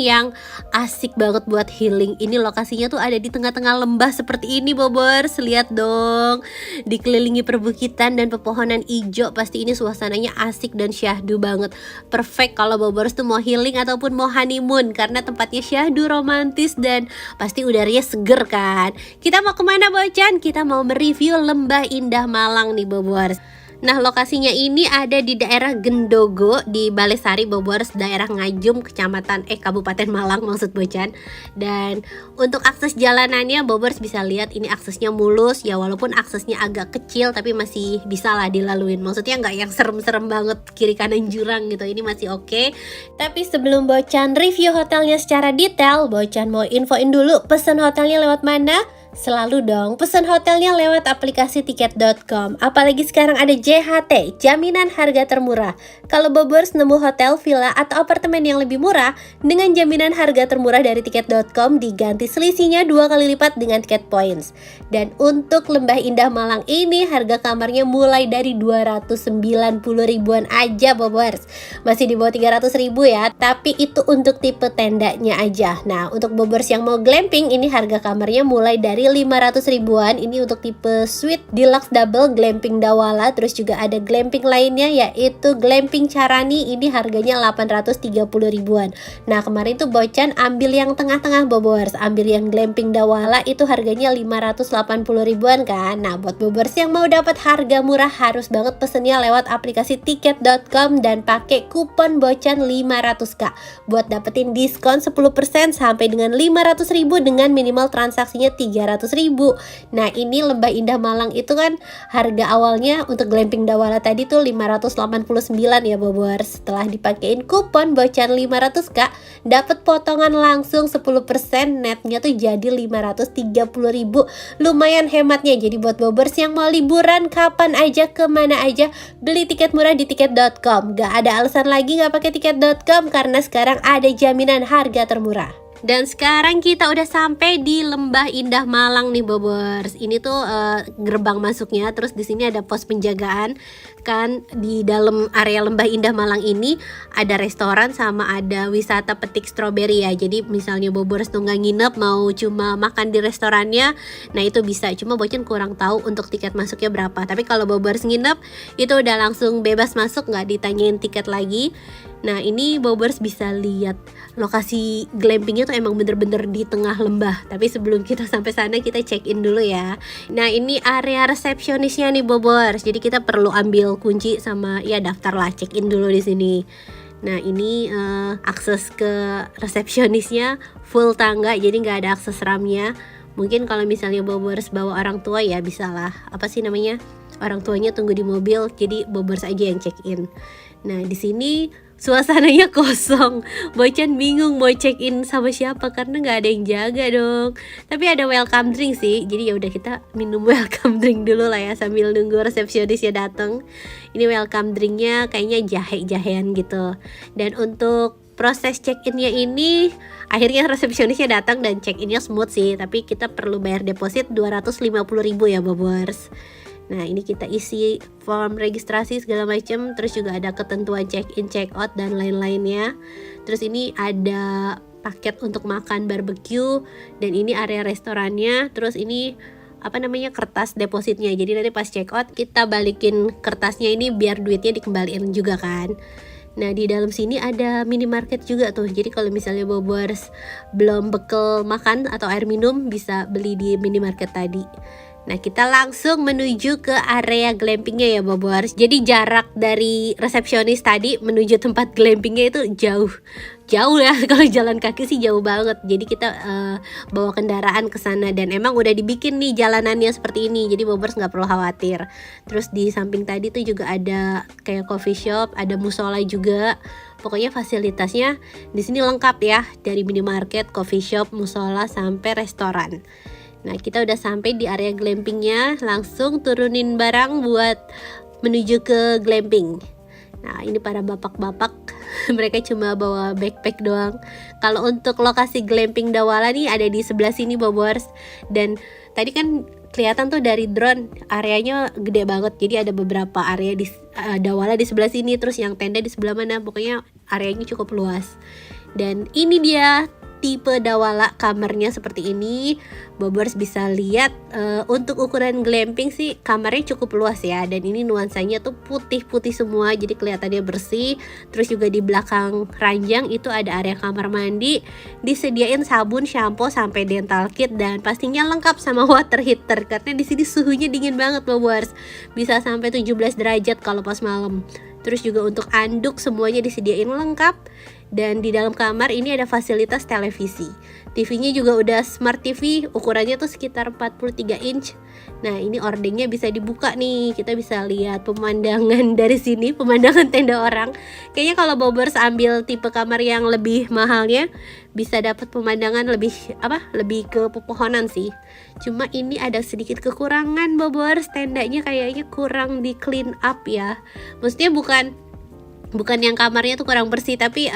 yang asik banget buat healing. Ini lokasinya tuh ada di tengah-tengah lembah seperti ini Bobers. Lihat dong, dikelilingi perbukitan dan pepohonan hijau. Pasti ini suasananya asik dan syahdu banget. Perfect kalau Bobers tuh mau healing ataupun mau honeymoon, karena tempatnya syahdu, romantis, dan pasti udaranya seger kan. Kita mau kemana Bocan? Kita mau mereview Lembah Indah Malang nih Bobers. Nah, lokasinya ini ada di daerah Gendogo di Balesari Bobors, daerah Ngajum, Kabupaten Malang maksud Bocan. Dan untuk akses jalanannya Bobors bisa lihat ini aksesnya mulus ya, walaupun aksesnya agak kecil tapi masih bisa lah dilaluin. Maksudnya nggak yang serem-serem banget kiri kanan jurang gitu, ini masih oke. Tapi sebelum Bocan review hotelnya secara detail, Bocan mau infoin dulu pesan hotelnya lewat mana? Selalu dong pesan hotelnya lewat aplikasi tiket.com. Apalagi sekarang ada JHT, jaminan harga termurah. Kalau Bobors nemu hotel, villa, atau apartemen yang lebih murah, dengan jaminan harga termurah dari tiket.com diganti selisihnya 2 kali lipat dengan tiket points. Dan untuk Lembah Indah Malang ini harga kamarnya mulai dari 290 ribuan aja Bobors. Masih di bawah 300 ribu ya, tapi itu untuk tipe tendanya aja. Nah, untuk Bobors yang mau glamping ini harga kamarnya mulai dari 500 ribuan. Ini untuk tipe suite deluxe double glamping Dawala. Terus juga ada glamping lainnya yaitu glamping Carani, ini harganya 830 ribuan. Nah, kemarin tuh Bocan ambil yang tengah-tengah Bobors, ambil yang glamping Dawala, itu harganya 580 ribuan kan. Nah, buat Bobors yang mau dapat harga murah harus banget pesennya lewat aplikasi tiket.com dan pakai kupon Bocan 500k buat dapetin diskon 10% sampai dengan 500 ribu dengan minimal transaksinya 300 ribu. Nah, ini Lembah Indah Malang itu kan harga awalnya untuk glamping Dawala tadi tuh 589 ya Bobors. Setelah dipakein kupon Bocan 500k dapat potongan langsung 10%, netnya tuh jadi 530 ribu. Lumayan hematnya. Jadi buat Bobors yang mau liburan kapan aja, kemana aja, beli tiket murah di tiket.com. Gak ada alasan lagi gak pakai tiket.com karena sekarang ada jaminan harga termurah. Dan sekarang kita udah sampai di Lembah Indah Malang nih Bobors. Ini tuh gerbang masuknya. Terus di sini ada pos penjagaan. Kan di dalam area Lembah Indah Malang ini ada restoran sama ada wisata petik stroberi ya. Jadi misalnya Bobors tuh nggak nginep, mau cuma makan di restorannya, nah itu bisa. Cuma Bocan kurang tahu untuk tiket masuknya berapa. Tapi kalau Bobors nginep itu udah langsung bebas masuk, nggak ditanyain tiket lagi. Nah, ini Bobors bisa lihat lokasi glampingnya tuh emang bener-bener di tengah lembah. Tapi sebelum kita sampai sana kita check in dulu ya. Nah, ini area resepsionisnya nih Bobors. Jadi kita perlu ambil kunci sama ya daftar lah, check in dulu di sini. Nah, ini akses ke resepsionisnya full tangga, jadi nggak ada akses ramnya. Mungkin kalau misalnya Bobors bawa orang tua ya bisa lah, apa sih namanya, orang tuanya tunggu di mobil, jadi Bobors aja yang check in. Nah, di sini suasananya kosong. Bocan bingung mau check in sama siapa karena nggak ada yang jaga dong. Tapi ada welcome drink sih. Jadi ya udah kita minum welcome drink dulu lah ya sambil nunggu resepsionisnya datang. Ini welcome drinknya kayaknya jahe-jahean gitu. Dan untuk proses check-innya ini akhirnya resepsionisnya datang dan check-innya smooth sih. Tapi kita perlu bayar deposit 250 ribu ya Bobors. Nah, ini kita isi form registrasi segala macam. Terus juga ada ketentuan check-in, check-out dan lain-lainnya. Terus ini ada paket untuk makan barbecue. Dan ini area restorannya. Terus ini apa namanya, kertas depositnya. Jadi nanti pas check-out kita balikin kertasnya ini biar duitnya dikembaliin juga kan. Nah, di dalam sini ada minimarket juga tuh. Jadi kalau misalnya Bobors belum bekal makan atau air minum bisa beli di minimarket tadi. Nah, kita langsung menuju ke area glampingnya ya Bobors. Jadi jarak dari resepsionis tadi menuju tempat glampingnya itu jauh ya. Kalau jalan kaki sih jauh banget. Jadi kita bawa kendaraan ke sana dan emang udah dibikin nih jalanannya seperti ini. Jadi Bobors nggak perlu khawatir. Terus di samping tadi tuh juga ada kayak coffee shop, ada musola juga. Pokoknya fasilitasnya di sini lengkap ya, dari minimarket, coffee shop, musola sampai restoran. Nah, kita udah sampai di area glampingnya, langsung turunin barang buat menuju ke glamping. Nah, ini para bapak-bapak, mereka cuma bawa backpack doang. Kalau untuk lokasi glamping Dawala nih ada di sebelah sini Bobors. Dan tadi kan kelihatan tuh dari drone areanya gede banget. Jadi ada beberapa area di Dawala di sebelah sini, terus yang tenda di sebelah mana. Pokoknya areanya cukup luas. Dan ini dia tipe Dawala kamarnya seperti ini. Bobers bisa lihat untuk ukuran glamping sih kamarnya cukup luas ya. Dan ini nuansanya tuh putih-putih semua, jadi kelihatannya bersih. Terus juga di belakang ranjang itu ada area kamar mandi, disediain sabun, shampoo sampai dental kit, dan pastinya lengkap sama water heater karena di sini suhunya dingin banget Bobers. Bisa sampai 17 derajat kalau pas malam. Terus juga untuk anduk semuanya disediain lengkap. Dan di dalam kamar ini ada fasilitas televisi. TV-nya juga udah smart TV, ukurannya tuh sekitar 43 inch. Nah ini ordengnya bisa dibuka nih, kita bisa lihat pemandangan dari sini, pemandangan tenda orang. Kayaknya kalau Bobers ambil tipe kamar yang lebih mahalnya, bisa dapat pemandangan lebih ke pepohonan sih. Cuma ini ada sedikit kekurangan Bobers, tendanya kayaknya kurang di clean up ya. Maksudnya bukan yang kamarnya tuh kurang bersih, tapi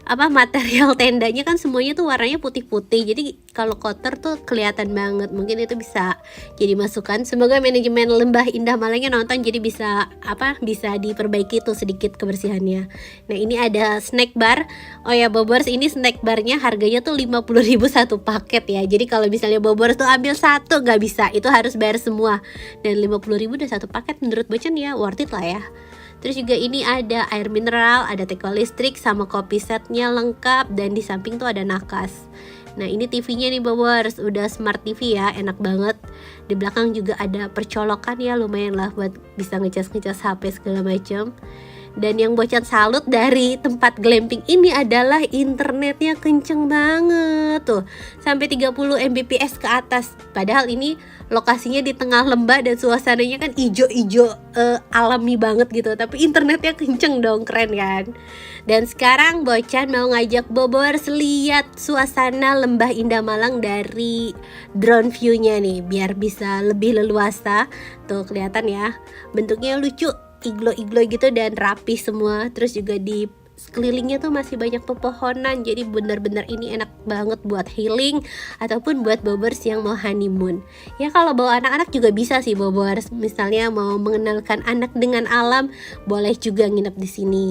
material tendanya kan semuanya tuh warnanya putih-putih, jadi kalau kotor tuh kelihatan banget. Mungkin itu bisa jadi masukan. Semoga manajemen Lembah Indah Malangnya nonton, jadi bisa diperbaiki tuh sedikit kebersihannya. Nah ini ada snack bar. Oh ya Bobers, ini snack barnya harganya tuh 50.000 satu paket ya. Jadi kalau misalnya Bobers tuh ambil satu nggak bisa, itu harus bayar semua. Dan 50.000 udah satu paket, menurut Bocan ya worth it lah ya. Terus juga ini ada air mineral, ada teko listrik sama kopi setnya lengkap, dan di samping tuh ada nakas. Nah ini TV-nya nih Bobers, udah smart TV ya, enak banget. Di belakang juga ada percolokan ya, lumayan lah buat bisa ngecas HP segala macam. Dan yang Bocan salut dari tempat glamping ini adalah internetnya kenceng banget tuh, sampai 30 Mbps ke atas. Padahal ini lokasinya di tengah lembah dan suasananya kan ijo-ijo alami banget gitu, tapi internetnya kenceng dong, keren kan. Dan sekarang Bocan mau ngajak Bobers lihat suasana Lembah Indah Malang dari drone view-nya nih, biar bisa lebih leluasa. Tuh kelihatan ya, bentuknya lucu, iglo-iglo gitu dan rapi semua. Terus juga di sekelilingnya tuh masih banyak pepohonan, jadi bener-bener ini enak banget buat healing ataupun buat Bobers yang mau honeymoon. Ya kalau bawa anak-anak juga bisa sih Bobers, misalnya mau mengenalkan anak dengan alam, boleh juga nginep di sini.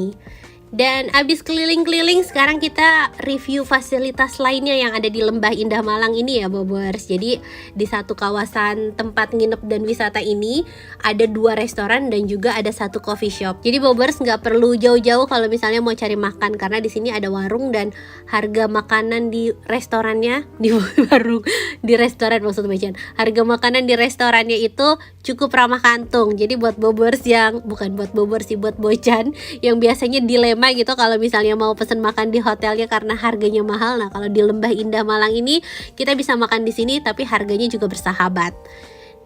Dan abis keliling-keliling, sekarang kita review fasilitas lainnya yang ada di Lembah Indah Malang ini ya Bobers. Jadi di satu kawasan tempat nginep dan wisata ini ada 2 restoran dan juga ada 1 coffee shop. Jadi Bobers nggak perlu jauh-jauh kalau misalnya mau cari makan, karena di sini ada warung dan harga makanan di restorannya di restoran maksudnya, harga makanan di restorannya itu cukup ramah kantong. Jadi buat Bobers yang bukan buat Bobers sih, buat Bocan yang biasanya dilema gitu kalau misalnya mau pesen makan di hotelnya karena harganya mahal. Nah kalau di Lembah Indah Malang ini kita bisa makan di sini tapi harganya juga bersahabat.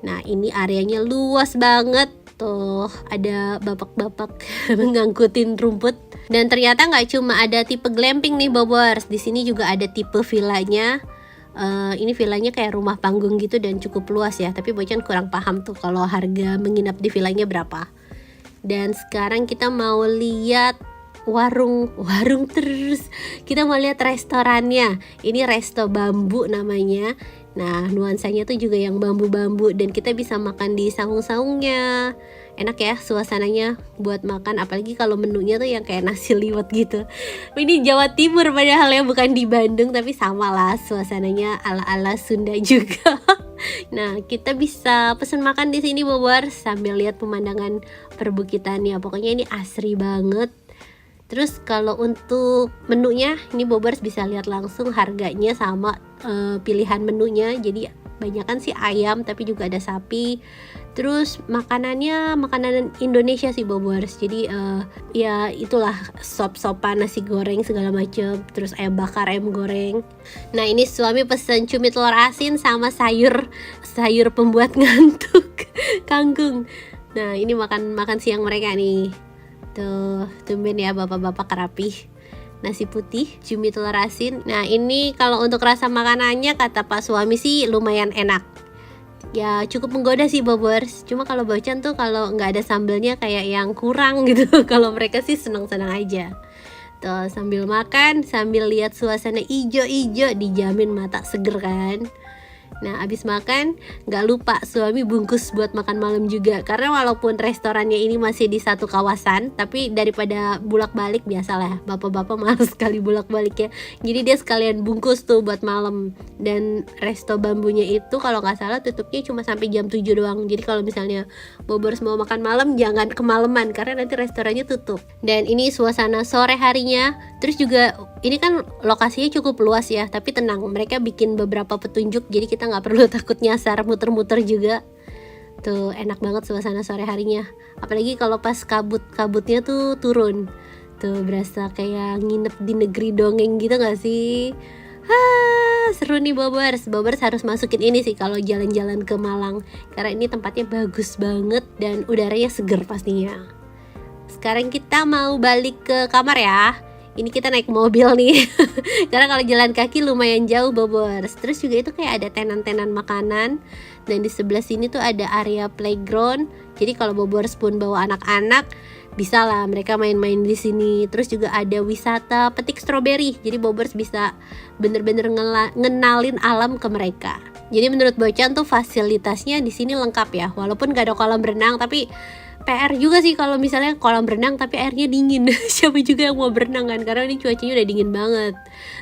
Nah ini areanya luas banget tuh, ada bapak-bapak mengangkutin rumput. Dan ternyata nggak cuma ada tipe glamping nih Bobers, di sini juga ada tipe villanya. Ini villanya kayak rumah panggung gitu dan cukup luas ya, tapi Bocan kurang paham tuh kalau harga menginap di villanya berapa. Dan sekarang kita mau lihat warung terus. Kita mau lihat restorannya. Ini Resto Bambu namanya. Nah nuansanya tuh juga yang bambu-bambu, dan kita bisa makan di saung-saungnya. Enak ya suasananya buat makan, apalagi kalau menunya tuh yang kayak nasi liwet gitu. Ini Jawa Timur padahal ya, bukan di Bandung, tapi sama lah suasananya ala-ala Sunda juga. Nah kita bisa pesen makan di sini Bobers sambil lihat pemandangan perbukitannya. Pokoknya ini asri banget. Terus kalau untuk menunya ini Bobers bisa lihat langsung harganya sama pilihan menunya. Jadi banyakan sih ayam tapi juga ada sapi. Terus makanannya makanan Indonesia sih Bobers. Jadi ya itulah sop-sopan, nasi goreng segala macam. Terus ayam bakar, ayam goreng. Nah ini suami pesen cumi telur asin sama sayur pembuat ngantuk, kangkung. Nah ini makan siang mereka nih. Tuh, tumben ya bapak-bapak rapih. Nasi putih, cumi telur asin. Nah ini kalau untuk rasa makanannya kata Pak suami sih lumayan enak. Ya cukup menggoda sih Bobers. Cuma kalau Bocan tuh kalau nggak ada sambelnya kayak yang kurang gitu. Kalau mereka sih senang-senang aja. Tuh sambil makan, sambil lihat suasana ijo-ijo, dijamin mata seger kan. Nah, abis makan nggak lupa suami bungkus buat makan malam juga. Karena walaupun restorannya ini masih di satu kawasan, tapi daripada bolak-balik, biasalah bapak-bapak males sekali bolak-balik ya. Jadi dia sekalian bungkus tuh buat malam. Dan resto bambunya itu kalau nggak salah tutupnya cuma sampai jam 7 doang. Jadi kalau misalnya Bobers mau makan malam jangan kemalaman karena nanti restorannya tutup. Dan ini suasana sore harinya. Terus juga ini kan lokasinya cukup luas ya, tapi tenang, mereka bikin beberapa petunjuk jadi kita nggak perlu takut nyasar muter-muter juga. Tuh enak banget suasana sore harinya, apalagi kalau pas kabutnya tuh turun, tuh berasa kayak nginep di negeri dongeng gitu gak sih? Seru nih Bobers harus masukin ini sih kalau jalan-jalan ke Malang, karena ini tempatnya bagus banget dan udaranya seger pastinya. Sekarang kita mau balik ke kamar ya. Ini kita naik mobil nih karena kalau jalan kaki lumayan jauh Bobers. Terus juga itu kayak ada tenan-tenan makanan. Dan di sebelah sini tuh ada area playground. Jadi kalau Bobers pun bawa anak-anak, bisa lah mereka main-main di sini. Terus juga ada wisata petik stroberi. Jadi Bobers bisa bener-bener ngenalin alam ke mereka. Jadi menurut Bocan tuh fasilitasnya di sini lengkap ya. Walaupun gak ada kolam renang, tapi PR juga sih kalau misalnya kolam renang tapi airnya dingin. Siapa juga yang mau berenang kan, karena ini cuacanya udah dingin banget.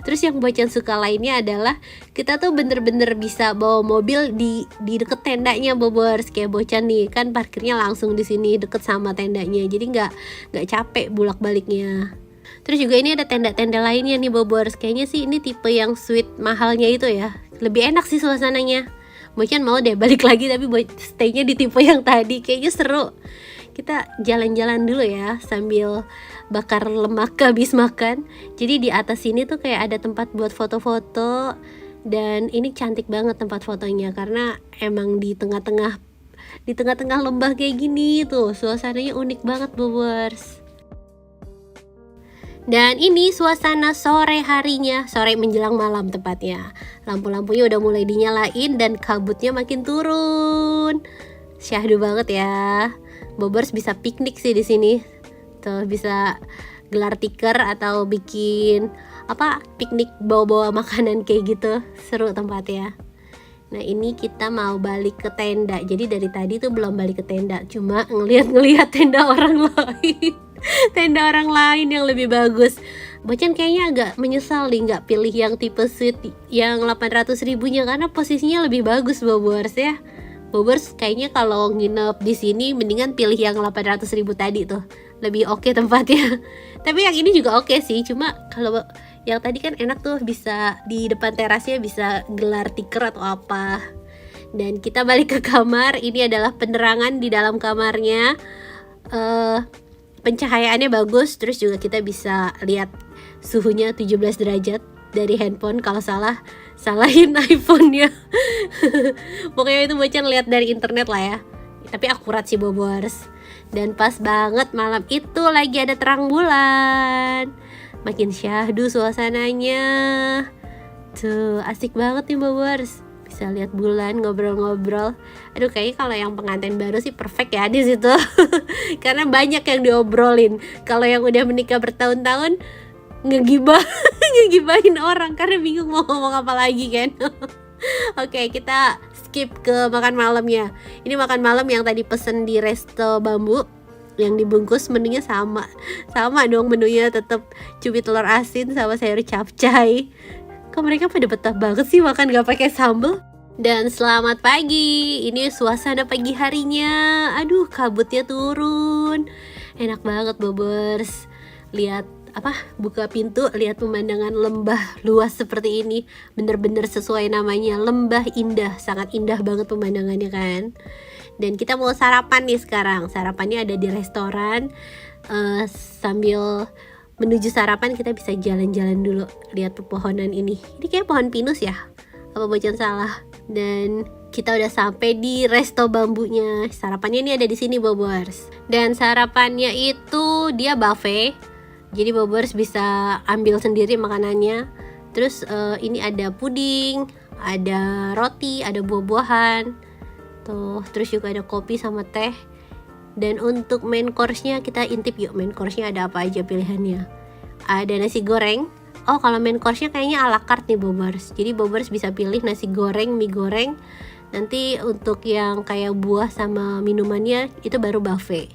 Terus yang Bocan suka lainnya adalah kita tuh bener-bener bisa bawa mobil di deket tendanya Bobers. Kayak Bocan nih kan parkirnya langsung di sini deket sama tendanya, jadi nggak capek bolak-baliknya. Terus juga ini ada tenda-tenda lainnya nih Bobers. Kayaknya sih ini tipe yang suite mahalnya itu ya, lebih enak sih suasananya. Bocan mau deh balik lagi tapi buat stay-nya di tipe yang tadi, kayaknya seru. Kita jalan-jalan dulu ya sambil bakar lemak habis makan. Jadi di atas sini tuh kayak ada tempat buat foto-foto. Dan ini cantik banget tempat fotonya karena emang di tengah-tengah lembah kayak gini tuh. Suasananya unik banget Bobers. Dan ini suasana sore harinya, sore menjelang malam tepatnya. Lampu-lampunya udah mulai dinyalain dan kabutnya makin turun. Syahdu banget ya. Bobers bisa piknik sih di sini. Tuh bisa gelar tikar atau bikin piknik bawa-bawa makanan kayak gitu. Seru tempatnya. Nah ini kita mau balik ke tenda. Jadi dari tadi tuh belum balik ke tenda, cuma ngeliat tenda orang lain. Tenda orang lain yang lebih bagus. Bocan kayaknya agak menyesal nih nggak pilih yang tipe suite yang 800 ribunya karena posisinya lebih bagus Bobers ya. Bobers kayaknya kalau nginep di sini mendingan pilih yang 800 ribu tadi tuh, lebih oke tempatnya. Tapi yang ini juga oke sih, cuma kalau yang tadi kan enak tuh bisa di depan terasnya bisa gelar tikar atau apa. Dan kita balik ke kamar. Ini adalah penerangan di dalam kamarnya. Pencahayaannya bagus. Terus juga kita bisa lihat suhunya 17 derajat dari handphone. Kalau salahin iPhone-nya. Pokoknya itu Bocan lihat dari internet lah ya. Tapi akurat sih Bobers. Dan pas banget malam itu lagi ada terang bulan. Makin syahdu suasananya. Tuh asik banget nih Bobers. Bisa lihat bulan, ngobrol-ngobrol. Aduh kayaknya kalau yang pengantin baru sih perfect ya di situ. Karena banyak yang diobrolin. Kalau yang udah menikah bertahun-tahun ngegibahin orang karena bingung mau ngomong apa lagi kan. Oke, kita skip ke makan malamnya. Ini makan malam yang tadi pesen di resto bambu yang dibungkus menunya sama dong, menunya tetap cumi telur asin sama sayur capcay. Kok mereka pada betah banget sih makan gak pakai sambal. Dan selamat pagi, ini suasana pagi harinya. Aduh kabutnya turun, enak banget Bobers. Lihat buka pintu, lihat pemandangan lembah luas seperti ini. Bener-bener sesuai namanya, lembah indah. Sangat indah banget pemandangannya kan. Dan kita mau sarapan nih sekarang. Sarapannya ada di restoran. Sambil menuju sarapan kita bisa jalan-jalan dulu, lihat pepohonan ini. Ini kayak pohon pinus ya? Apa Bocan salah? Dan kita udah sampai di resto bambunya. Sarapannya ini ada di sini Bobers. Dan sarapannya itu dia buffet. Jadi Bobers bisa ambil sendiri makanannya. Terus ini ada puding, ada roti, ada buah-buahan. Tuh, terus juga ada kopi sama teh. Dan untuk main course-nya kita intip yuk, main course-nya ada apa aja pilihannya. Ada nasi goreng. Oh, kalau main course-nya kayaknya ala carte nih Bobers. Jadi Bobers bisa pilih nasi goreng, mie goreng. Nanti untuk yang kayak buah sama minumannya itu baru buffet.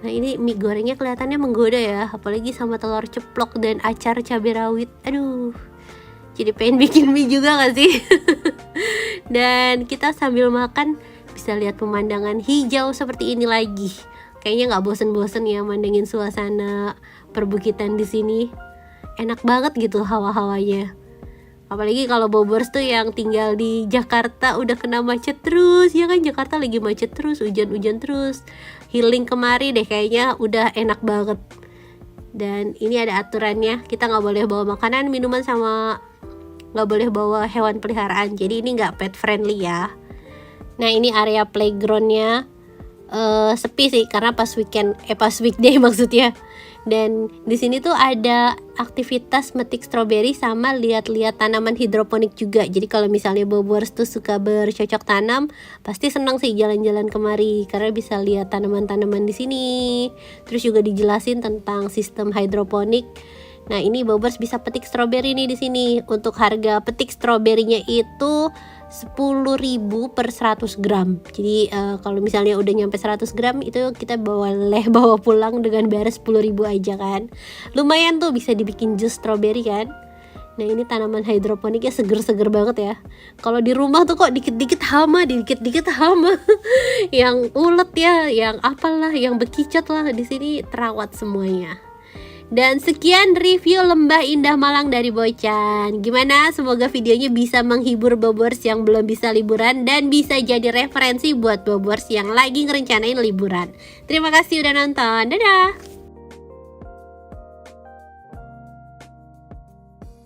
Nah, ini mie gorengnya kelihatannya menggoda ya, apalagi sama telur ceplok dan acar cabai rawit. Aduh, jadi pengen bikin mie juga gak sih? Dan kita sambil makan bisa lihat pemandangan hijau seperti ini lagi. Kayaknya nggak bosen-bosen ya mandangin suasana perbukitan di sini. Enak banget gitu hawa-hawanya. Apalagi kalau Bobers tuh yang tinggal di Jakarta udah kena macet terus, ya kan, Jakarta lagi macet terus, hujan-hujan terus. Healing kemari deh kayaknya udah enak banget. Dan ini ada aturannya, kita nggak boleh bawa makanan, minuman, sama nggak boleh bawa hewan peliharaan. Jadi ini nggak pet friendly ya. Nah, ini area playgroundnya sepi sih karena pas weekday maksudnya. Dan di sini tuh ada aktivitas metik stroberi sama lihat-lihat tanaman hidroponik juga. Jadi kalau misalnya Bobers tuh suka bercocok tanam, pasti senang sih jalan-jalan kemari karena bisa lihat tanaman-tanaman di sini. Terus juga dijelasin tentang sistem hidroponik. Nah, ini Bobers bisa petik stroberi nih di sini. Untuk harga petik stroberinya itu 10.000 per 100 gram. Jadi kalau misalnya udah nyampe 100 gram itu kita boleh bawa pulang dengan beres 10.000 aja kan. Lumayan tuh bisa dibikin jus stroberi kan. Nah, ini tanaman hidroponiknya seger-seger banget ya. Kalau di rumah tuh kok dikit-dikit hama. Yang ulet ya, yang apalah, yang bekicot lah, di sini terawat semuanya. Dan sekian review Lembah Indah Malang dari Bocan. Gimana? Semoga videonya bisa menghibur Bobers yang belum bisa liburan dan bisa jadi referensi buat Bobers yang lagi ngerencanain liburan. Terima kasih udah nonton. Dadah!